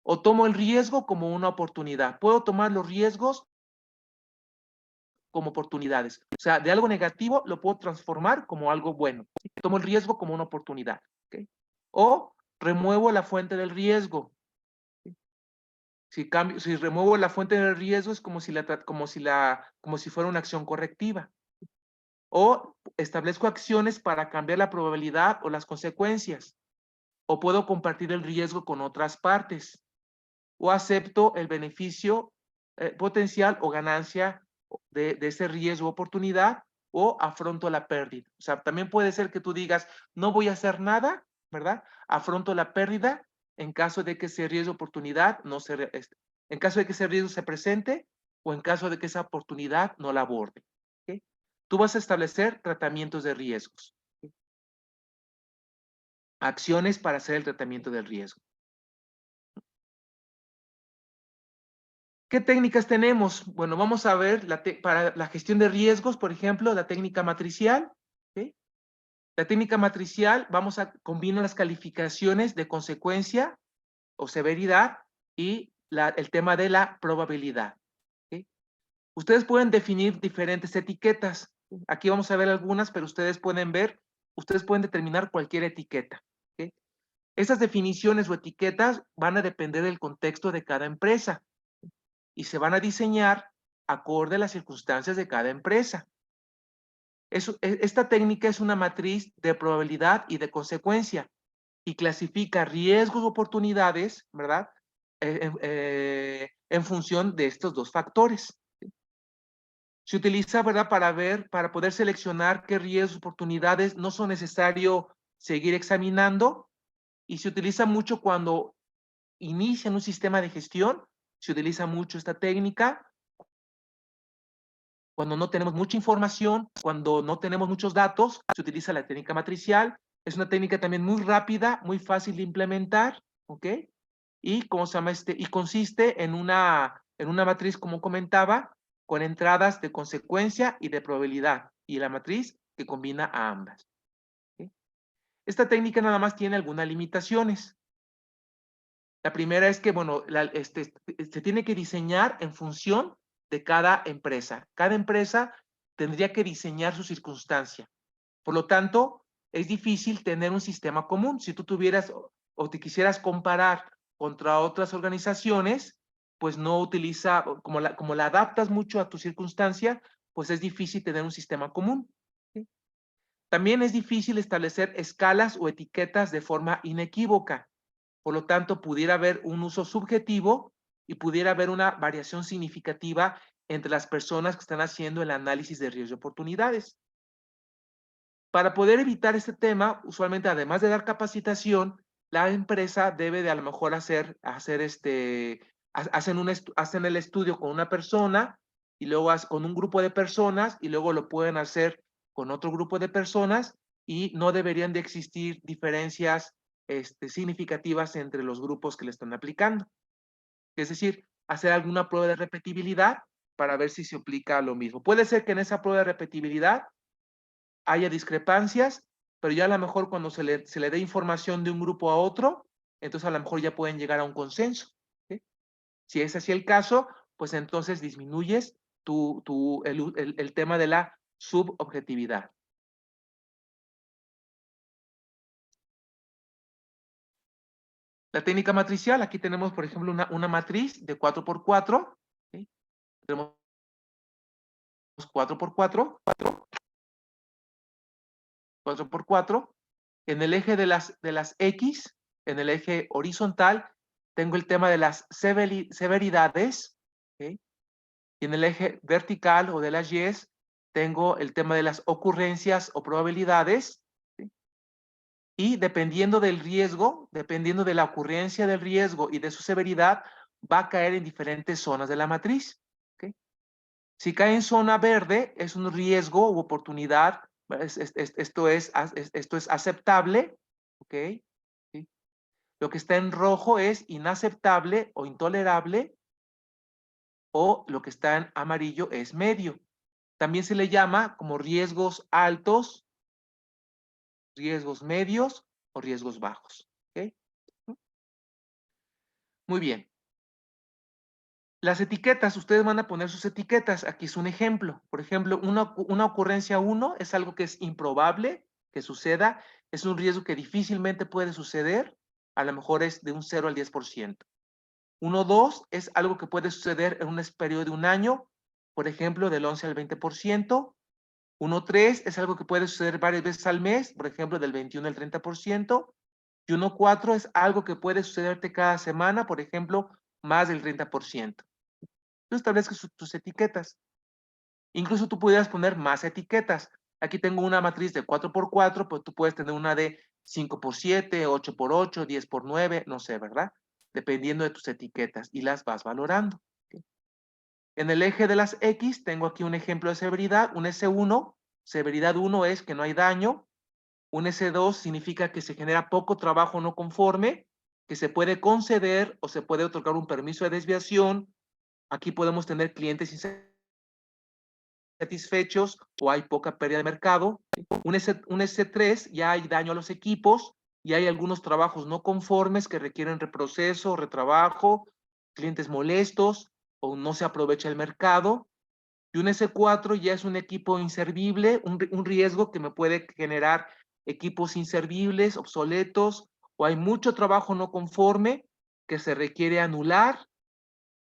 S1: O tomo el riesgo como una oportunidad. Puedo tomar los riesgos como oportunidades. O sea, de algo negativo lo puedo transformar como algo bueno. ¿Sí? Tomo el riesgo como una oportunidad. ¿Okay? O remuevo la fuente del riesgo. ¿Sí? Si remuevo la fuente del riesgo es como si fuera una acción correctiva. O establezco acciones para cambiar la probabilidad o las consecuencias. O puedo compartir el riesgo con otras partes. O acepto el beneficio potencial o ganancia de ese riesgo o oportunidad, o afronto la pérdida. O sea, también puede ser que tú digas, no voy a hacer nada, ¿verdad? Afronto la pérdida en caso de que ese riesgo o oportunidad no se, en caso de que ese riesgo se presente, o en caso de que esa oportunidad no la aborde. ¿Okay? Tú vas a establecer tratamientos de riesgos. ¿Okay? Acciones para hacer el tratamiento del riesgo. ¿Qué técnicas tenemos? Bueno, vamos a ver para la gestión de riesgos, por ejemplo, la técnica matricial. ¿Sí? La técnica matricial, vamos a combinar las calificaciones de consecuencia o severidad y el tema de la probabilidad. ¿Sí? Ustedes pueden definir diferentes etiquetas. Aquí vamos a ver algunas, pero ustedes pueden determinar cualquier etiqueta. ¿Sí? Esas definiciones o etiquetas van a depender del contexto de cada empresa y se van a diseñar acorde a las circunstancias de cada empresa. Esta técnica es una matriz de probabilidad y de consecuencia y clasifica riesgos o oportunidades, ¿verdad? En función de estos dos factores. Se utiliza, ¿verdad? Para poder seleccionar qué riesgos o oportunidades no son necesario seguir examinando, y se utiliza mucho cuando inician un sistema de gestión. Se utiliza mucho esta técnica cuando no tenemos mucha información, cuando no tenemos muchos datos. Se utiliza la técnica matricial. Es una técnica también muy rápida, muy fácil de implementar, ¿ok? Y, ¿cómo se llama? Y consiste en una matriz, como comentaba, con entradas de consecuencia y de probabilidad, y la matriz que combina a ambas. ¿Ok? Esta técnica nada más tiene algunas limitaciones. La primera es que, bueno, se tiene que diseñar en función de cada empresa. Cada empresa tendría que diseñar su circunstancia. Por lo tanto, es difícil tener un sistema común. Si tú tuvieras o te quisieras comparar contra otras organizaciones, pues no utiliza, como la adaptas mucho a tu circunstancia, pues es difícil tener un sistema común. ¿Sí? También es difícil establecer escalas o etiquetas de forma inequívoca. Por lo tanto, pudiera haber un uso subjetivo y pudiera haber una variación significativa entre las personas que están haciendo el análisis de riesgos y oportunidades. Para poder evitar este tema, usualmente, además de dar capacitación, la empresa debe de a lo mejor hacen el estudio con una persona, y luego con un grupo de personas, y luego lo pueden hacer con otro grupo de personas, y no deberían de existir diferencias significativas entre los grupos que le están aplicando. Es decir, hacer alguna prueba de repetibilidad para ver si se aplica lo mismo. Puede ser que en esa prueba de repetibilidad haya discrepancias, pero ya a lo mejor cuando se le dé información de un grupo a otro, entonces a lo mejor ya pueden llegar a un consenso. ¿Sí? Si es así el caso, pues entonces disminuyes el tema de la subobjetividad. La técnica matricial, aquí tenemos, por ejemplo, una matriz de 4x4. ¿Sí? Tenemos 4x4, 4x4. En el eje de las X, en el eje horizontal, tengo el tema de las severidades. ¿Okay? Y en el eje vertical o de las Y, tengo el tema de las ocurrencias o probabilidades. ¿Sí? Y dependiendo del riesgo, dependiendo de la ocurrencia del riesgo y de su severidad, va a caer en diferentes zonas de la matriz. ¿Okay? Si cae en zona verde, es un riesgo u oportunidad Esto es aceptable, ¿ok? ¿Sí? Lo que está en rojo es inaceptable o intolerable, o lo que está en amarillo es medio. También se le llama como riesgos altos, riesgos medios o riesgos bajos, ¿ok? Muy bien. Las etiquetas, ustedes van a poner sus etiquetas. Aquí es un ejemplo. Por ejemplo, una ocurrencia 1 es algo que es improbable que suceda. Es un riesgo que difícilmente puede suceder. A lo mejor es de un 0 al 10%. 1-2 es algo que puede suceder en un periodo de un año, por ejemplo, del 11 al 20%. 1-3 es algo que puede suceder varias veces al mes, por ejemplo, del 21 al 30%. Y 1-4 es algo que puede sucederte cada semana, por ejemplo, más del 30%. Tú establezcas tus etiquetas. Incluso tú pudieras poner más etiquetas. Aquí tengo una matriz de 4x4, pero tú puedes tener una de 5x7, 8x8, 10x9, no sé, ¿verdad? Dependiendo de tus etiquetas y las vas valorando. ¿Okay? En el eje de las X tengo aquí un ejemplo de severidad, un S1. Severidad 1 es que no hay daño. Un S2 significa que se genera poco trabajo no conforme, que se puede conceder o se puede otorgar un permiso de desviación. Aquí podemos tener clientes insatisfechos o hay poca pérdida de mercado. Un S3 ya hay daño a los equipos y hay algunos trabajos no conformes que requieren reproceso, retrabajo, clientes molestos o no se aprovecha el mercado. Y un S4 ya es un equipo inservible, un riesgo que me puede generar equipos inservibles, obsoletos, o hay mucho trabajo no conforme que se requiere anular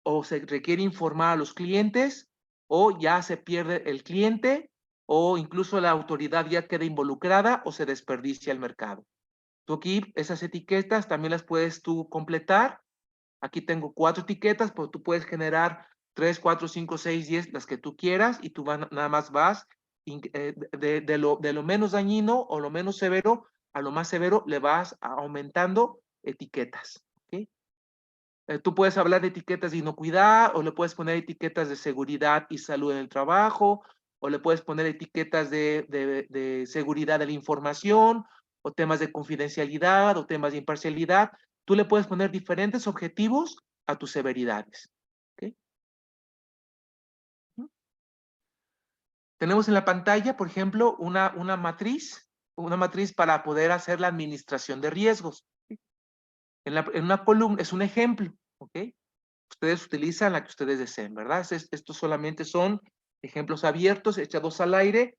S1: o se requiere informar a los clientes, o ya se pierde el cliente, o incluso la autoridad ya queda involucrada o se desperdicia el mercado. Tú aquí, esas etiquetas también las puedes tú completar. Aquí tengo 4 etiquetas, pero tú puedes generar 3, 4, 5, 6, 10, las que tú quieras, y tú nada más vas de lo menos dañino o lo menos severo a lo más severo, le vas aumentando etiquetas. ¿Okay? Tú puedes hablar de etiquetas de inocuidad, o le puedes poner etiquetas de seguridad y salud en el trabajo, o le puedes poner etiquetas de seguridad de la información, o temas de confidencialidad, o temas de imparcialidad. Tú le puedes poner diferentes objetivos a tus severidades. ¿Okay? Tenemos en la pantalla, por ejemplo, una matriz para poder hacer la administración de riesgos. En una columna, es un ejemplo, ¿ok? Ustedes utilizan la que ustedes deseen, ¿verdad? Estos solamente son ejemplos abiertos, echados al aire,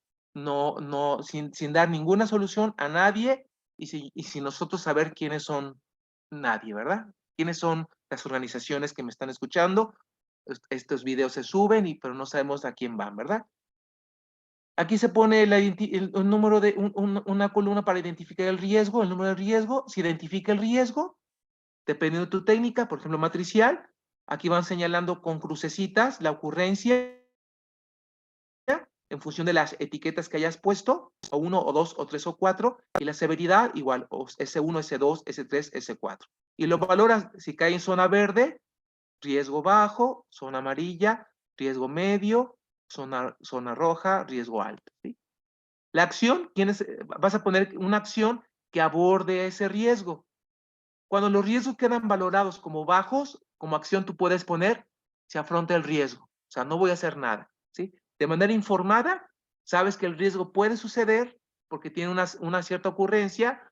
S1: sin dar ninguna solución a nadie y sin nosotros saber quiénes son nadie, ¿verdad? ¿Quiénes son las organizaciones que me están escuchando? Estos videos se suben, pero no sabemos a quién van, ¿verdad? Aquí se pone el número de una columna para identificar el riesgo, el número de riesgo. Se identifica el riesgo, dependiendo de tu técnica, por ejemplo, matricial. Aquí van señalando con crucecitas la ocurrencia en función de las etiquetas que hayas puesto, o 1, o 2, o 3, o 4, y la severidad igual, o S1, S2, S3, S4. Y lo valoras si cae en zona verde, riesgo bajo, zona amarilla, riesgo medio, zona roja, riesgo alto. ¿Sí? La acción, vas a poner una acción que aborde ese riesgo. Cuando los riesgos quedan valorados como bajos, como acción tú puedes poner, se afronta el riesgo. O sea, no voy a hacer nada. ¿Sí? De manera informada, sabes que el riesgo puede suceder porque tiene una cierta ocurrencia,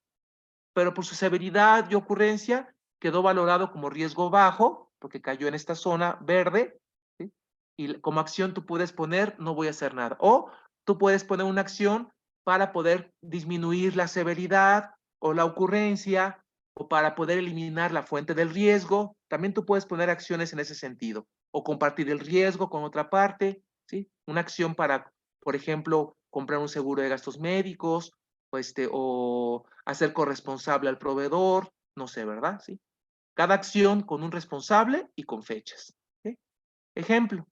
S1: pero por su severidad y ocurrencia quedó valorado como riesgo bajo, porque cayó en esta zona verde, ¿sí? Y como acción tú puedes poner, no voy a hacer nada. O tú puedes poner una acción para poder disminuir la severidad o la ocurrencia, o para poder eliminar la fuente del riesgo. También tú puedes poner acciones en ese sentido, o compartir el riesgo con otra parte, ¿sí? Una acción para, por ejemplo, comprar un seguro de gastos médicos, o hacer corresponsable al proveedor, no sé, ¿verdad? ¿Sí? Cada acción con un responsable y con fechas. ¿Sí? Ejemplo.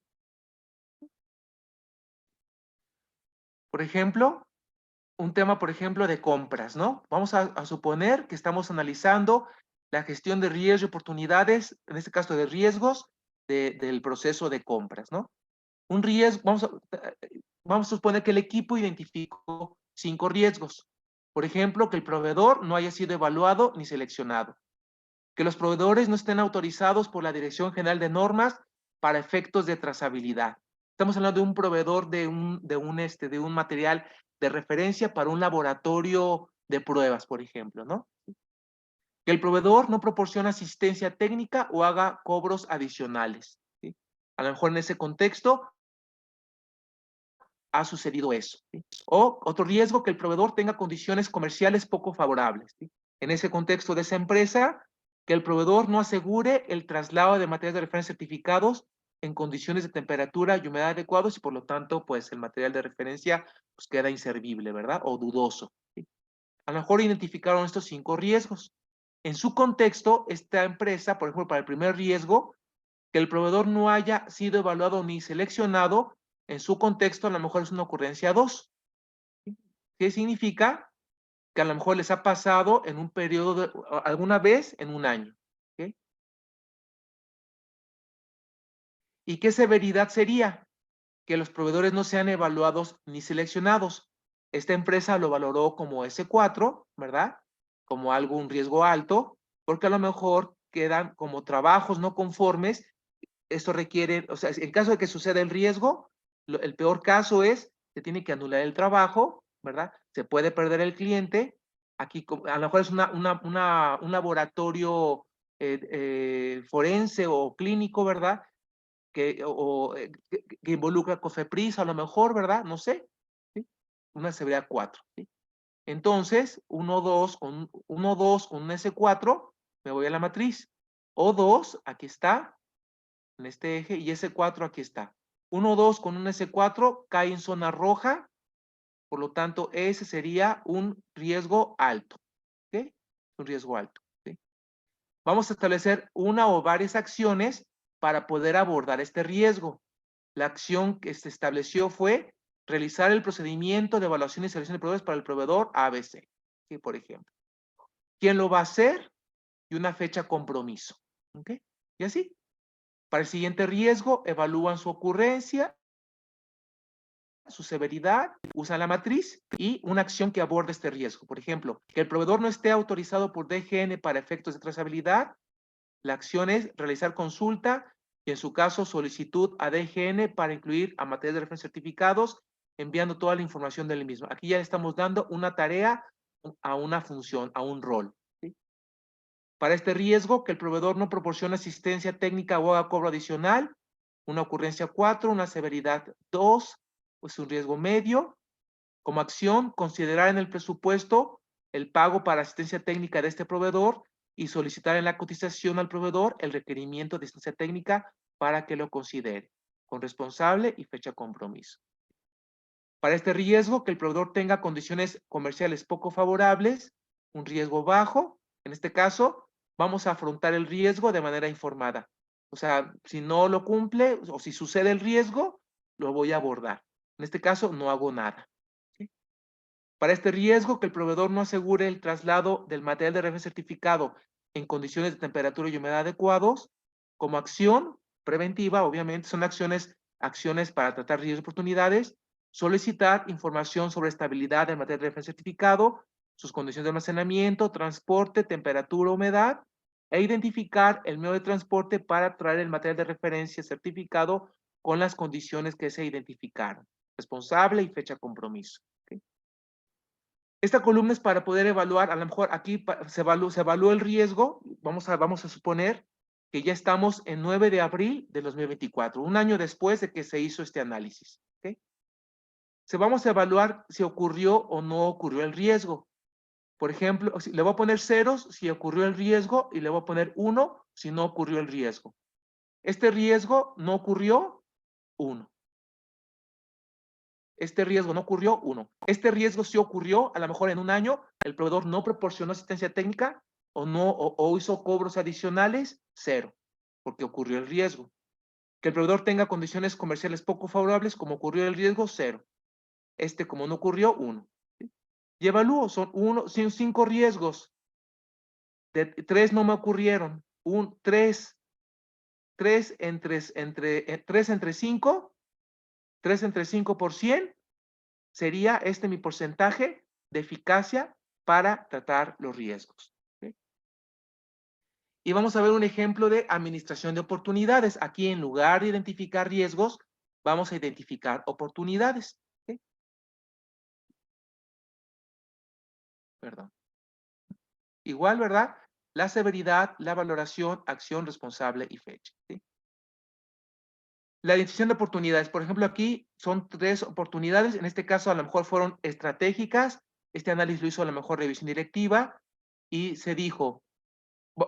S1: Por ejemplo, un tema, por ejemplo, de compras, ¿no? Vamos a suponer que estamos analizando la gestión de riesgos y oportunidades, en este caso de riesgos, del proceso de compras, ¿no? Un riesgo, vamos a suponer que el equipo identificó 5 riesgos. Por ejemplo, que el proveedor no haya sido evaluado ni seleccionado. Que los proveedores no estén autorizados por la Dirección General de Normas para efectos de trazabilidad. Estamos hablando de un proveedor de un material de referencia para un laboratorio de pruebas, por ejemplo, ¿no? Que el proveedor no proporciona asistencia técnica o haga cobros adicionales, ¿sí? A lo mejor en ese contexto ha sucedido eso, ¿sí? O otro riesgo, que el proveedor tenga condiciones comerciales poco favorables, ¿sí? En ese contexto de esa empresa, que el proveedor no asegure el traslado de materiales de referencia certificados en condiciones de temperatura y humedad adecuados y por lo tanto, pues el material de referencia pues, queda inservible, ¿verdad? O dudoso, ¿sí? A lo mejor identificaron estos 5 riesgos. En su contexto, esta empresa, por ejemplo, para el primer riesgo, que el proveedor no haya sido evaluado ni seleccionado, en su contexto a lo mejor es una ocurrencia 2. ¿Qué significa? Que a lo mejor les ha pasado en un periodo, alguna vez en un año. ¿Okay? ¿Y qué severidad sería? Que los proveedores no sean evaluados ni seleccionados. Esta empresa lo valoró como S4, ¿verdad? Como algo, un riesgo alto, porque a lo mejor quedan como trabajos no conformes. Esto requiere, o sea, en caso de que suceda el riesgo, el peor caso es que tiene que anular el trabajo, ¿verdad? Se puede perder el cliente. Aquí a lo mejor es un laboratorio forense o clínico, ¿verdad? Que involucra COFEPRIS a lo mejor, ¿verdad? No sé, ¿sí? Una severidad 4, ¿sí? Entonces, 1, 2, con un S4, me voy a la matriz. O2, aquí está, en este eje, y S4 aquí está. 1, 2 con un S4 cae en zona roja, por lo tanto, ese sería un riesgo alto, ¿ok? Un riesgo alto, ¿sí? Vamos a establecer una o varias acciones para poder abordar este riesgo. La acción que se estableció fue realizar el procedimiento de evaluación y selección de proveedores para el proveedor ABC, ¿sí? Por ejemplo. ¿Quién lo va a hacer? Y una fecha compromiso, ¿ok? Y así. Para el siguiente riesgo, evalúan su ocurrencia, su severidad, usan la matriz y una acción que aborde este riesgo. Por ejemplo, que el proveedor no esté autorizado por DGN para efectos de trazabilidad. La acción es realizar consulta y en su caso solicitud a DGN para incluir a materiales de referencia certificados, enviando toda la información del mismo. Aquí ya le estamos dando una tarea a una función, a un rol, ¿sí? Para este riesgo, que el proveedor no proporciona asistencia técnica o haga cobro adicional, una ocurrencia 4, una severidad 2, pues un riesgo medio. Como acción, considerar en el presupuesto el pago para asistencia técnica de este proveedor y solicitar en la cotización al proveedor el requerimiento de asistencia técnica para que lo considere, con responsable y fecha compromiso. Para este riesgo, que el proveedor tenga condiciones comerciales poco favorables, un riesgo bajo. En este caso, vamos a afrontar el riesgo de manera informada. O sea, si no lo cumple o si sucede el riesgo, lo voy a abordar. En este caso, no hago nada. ¿Sí? Para este riesgo, que el proveedor no asegure el traslado del material de referencia certificado en condiciones de temperatura y humedad adecuados. Como acción preventiva, obviamente, son acciones para tratar riesgos y oportunidades. Solicitar información sobre estabilidad del material de referencia certificado, sus condiciones de almacenamiento, transporte, temperatura, humedad, e identificar el medio de transporte para traer el material de referencia certificado con las condiciones que se identificaron. Responsable y fecha compromiso. ¿Okay? Esta columna es para poder evaluar, a lo mejor aquí se evalúa el riesgo, vamos a suponer que ya estamos en 9 de abril de 2024, un año después de que se hizo este análisis. ¿Okay? Vamos a evaluar si ocurrió o no ocurrió el riesgo. Por ejemplo, le voy a poner ceros si ocurrió el riesgo y le voy a poner 1 si no ocurrió el riesgo. Este riesgo no ocurrió, 1. Este riesgo no ocurrió, 1. Este riesgo sí ocurrió, a lo mejor en un año, el proveedor no proporcionó asistencia técnica o hizo cobros adicionales, 0, porque ocurrió el riesgo. Que el proveedor tenga condiciones comerciales poco favorables, como ocurrió el riesgo, 0. Como no ocurrió, 1. ¿Sí? Y evalúo, son 5 riesgos. De 3 no me ocurrieron. 3 entre 5, 3 entre 5 por 100, sería este mi porcentaje de eficacia para tratar los riesgos. ¿Ok? Y vamos a ver un ejemplo de administración de oportunidades. Aquí, en lugar de identificar riesgos, vamos a identificar oportunidades. ¿Ok? Perdón. Igual, ¿verdad? La severidad, la valoración, acción responsable y fecha. ¿Sí? La decisión de oportunidades, por ejemplo, aquí son 3 oportunidades, en este caso a lo mejor fueron estratégicas, este análisis lo hizo a lo mejor revisión directiva y se dijo,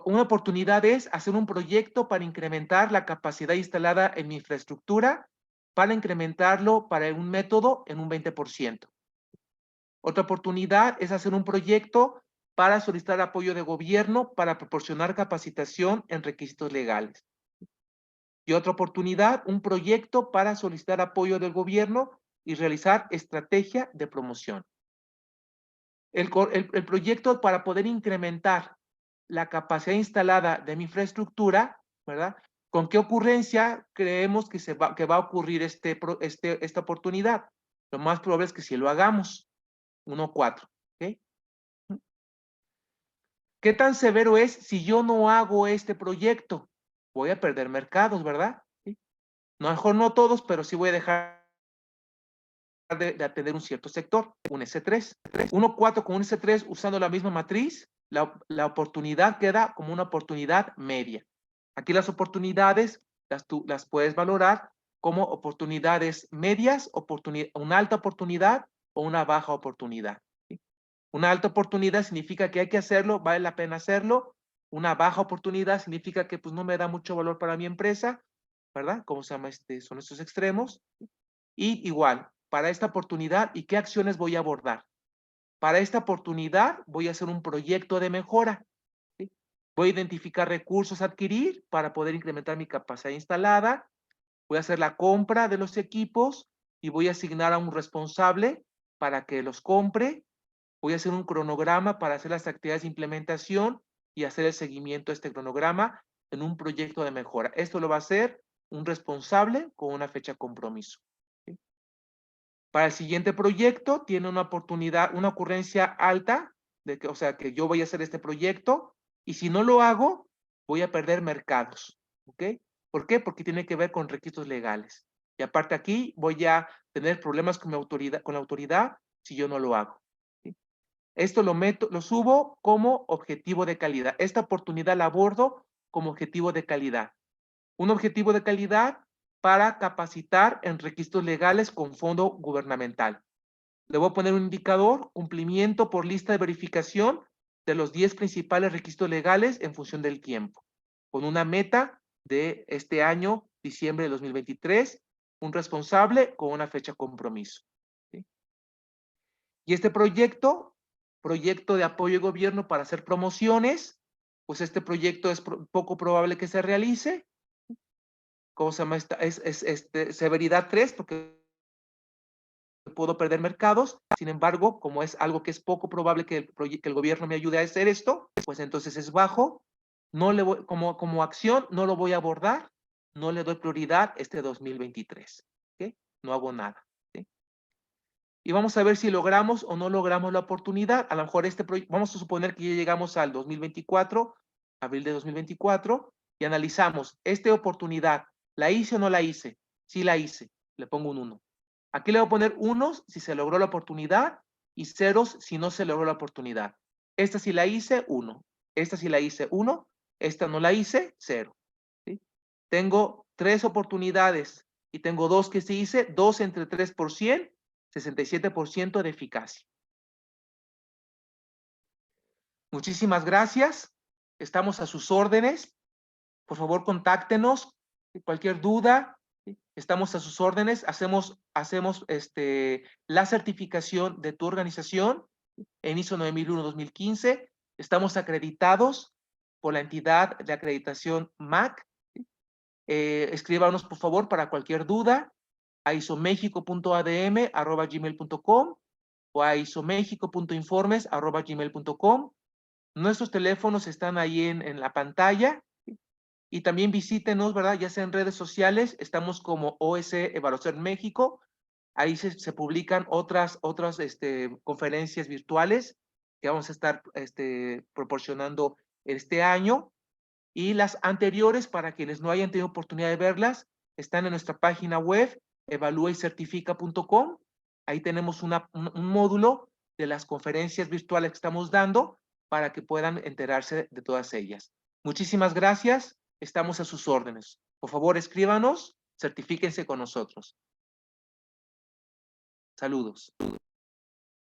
S1: una oportunidad es hacer un proyecto para incrementar la capacidad instalada en mi infraestructura, para incrementarlo para un método en un 20%. Otra oportunidad es hacer un proyecto para solicitar apoyo de gobierno para proporcionar capacitación en requisitos legales. Y otra oportunidad, un proyecto para solicitar apoyo del gobierno y realizar estrategia de promoción. El proyecto para poder incrementar la capacidad instalada de mi infraestructura, ¿verdad? ¿Con qué ocurrencia creemos que va a ocurrir esta oportunidad? Lo más probable es que si lo hagamos, 1-4, ¿ok? ¿Qué tan severo es si yo no hago este proyecto? Voy a perder mercados, ¿verdad? ¿Sí? No, a lo mejor no todos, pero sí voy a dejar de atender un cierto sector, un S3. 1-4 con un S3 usando la misma matriz, la oportunidad queda como una oportunidad media. Aquí las oportunidades tú las puedes valorar como oportunidades medias, una alta oportunidad o una baja oportunidad. ¿Sí? Una alta oportunidad significa que hay que hacerlo, vale la pena hacerlo. Una baja oportunidad significa que pues no me da mucho valor para mi empresa, ¿verdad? ¿Cómo se llama? Son estos extremos. Y igual, para esta oportunidad, ¿y qué acciones voy a abordar? Para esta oportunidad voy a hacer un proyecto de mejora. ¿Sí? Voy a identificar recursos a adquirir para poder incrementar mi capacidad instalada. Voy a hacer la compra de los equipos y voy a asignar a un responsable para que los compre. Voy a hacer un cronograma para hacer las actividades de implementación y hacer el seguimiento de este cronograma en un proyecto de mejora. Esto lo va a hacer un responsable con una fecha de compromiso. ¿Sí? Para el siguiente proyecto tiene una oportunidad, una ocurrencia alta, o sea, que yo voy a hacer este proyecto y si no lo hago, voy a perder mercados. ¿Ok? ¿Por qué? Porque tiene que ver con requisitos legales. Y aparte aquí voy a tener problemas con la autoridad si yo no lo hago. ¿Sí? Esto lo subo como objetivo de calidad. Esta oportunidad la abordo como objetivo de calidad. Un objetivo de calidad para capacitar en requisitos legales con fondo gubernamental. Le voy a poner un indicador, cumplimiento por lista de verificación de los 10 principales requisitos legales en función del tiempo, con una meta de este año, diciembre de 2023, un responsable con una fecha de compromiso. ¿Sí? Y este proyecto de apoyo de gobierno para hacer promociones, pues este proyecto es poco probable que se realice. ¿Cómo se llama esta? Severidad 3, porque puedo perder mercados. Sin embargo, como es algo que es poco probable que el gobierno me ayude a hacer esto, pues entonces es bajo. No le voy, como acción, no lo voy a abordar. No le doy prioridad este 2023. ¿Okay? No hago nada. ¿Sí? Y vamos a ver si logramos o no logramos la oportunidad. A lo mejor vamos a suponer que ya llegamos al 2024, abril de 2024, y analizamos, esta oportunidad, ¿la hice o no la hice? Sí la hice, le pongo un 1. Aquí le voy a poner unos si se logró la oportunidad y ceros si no se logró la oportunidad. Esta sí la hice, 1. Esta sí la hice, 1. Esta no la hice, 0. ¿Sí? Tengo 3 oportunidades y tengo 2 que sí hice, 2 entre 3%, 67% de eficacia. Muchísimas gracias. Estamos a sus órdenes. Por favor, contáctenos. Cualquier duda, estamos a sus órdenes. Hacemos la certificación de tu organización en ISO 9001-2015. Estamos acreditados por la entidad de acreditación MAC. Escríbanos, por favor, para cualquier duda a isomexico.adm@gmail.com o a isomexico.informes@gmail.com. Nuestros teléfonos están ahí en la pantalla. Y también visítenos, ¿verdad? Ya sea en redes sociales, estamos como OS Evaluación México Ahí se publican otras conferencias virtuales que vamos a estar proporcionando este año. Y las anteriores, para quienes no hayan tenido oportunidad de verlas, están en nuestra página web, evaluaycertifica.com. Ahí tenemos un módulo de las conferencias virtuales que estamos dando para que puedan enterarse de todas ellas. Muchísimas gracias. Estamos a sus órdenes. Por favor, escríbanos, certifíquense con nosotros. Saludos.